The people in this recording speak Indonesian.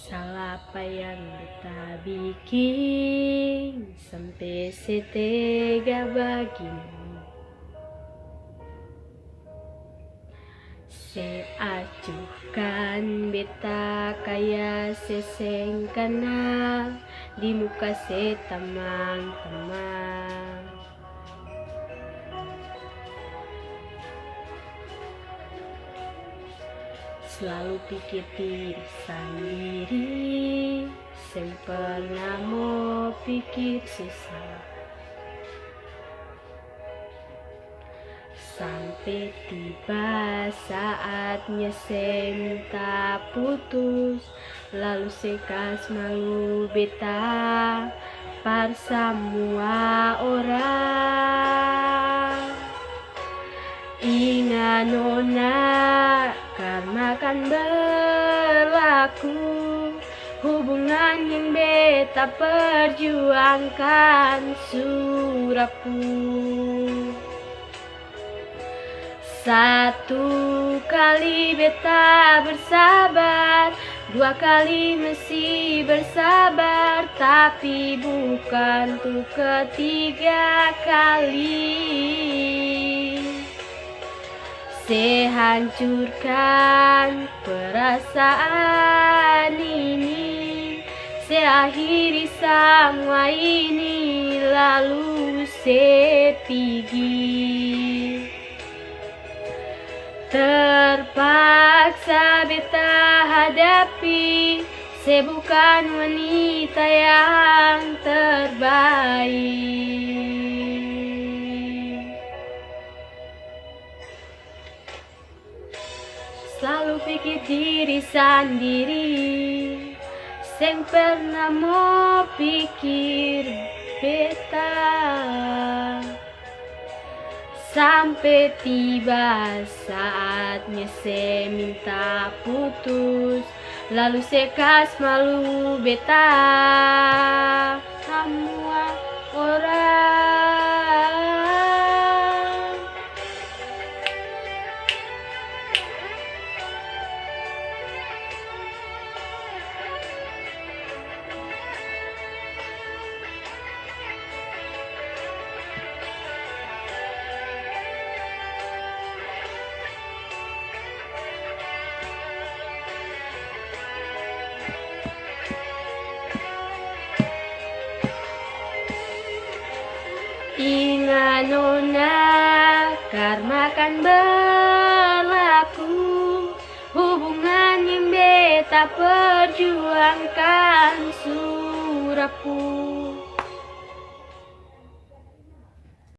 Salah apa yang kita bikin sampai setega begini? Seacuhkan beta kaya seseng kenal di muka teman-teman. Selalu pikir diri sendiri, sem pernah mau pikir sesat. Sampai tiba saatnya saya minta putus, lalu sekas malu beta par semua orang. Ingat nona, karma kan berlaku, hubungan yang beta perjuangkan surapu. Satu kali beta bersabar, dua kali masih bersabar, tapi bukan untuk ketiga kali. Sehancurkan perasaan ini, seakhiri semua ini, lalu sepigi. Terpaksa beta hadapi, saya bukan wanita yang terbaik. Selalu pikir diri sendiri, yang pernah mau pikir beta. Sampai tiba saatnya saya minta putus, lalu sekas malu beta semua orang. Ingat nona, karma kan berlaku, hubungan yang beta perjuangkan surapu.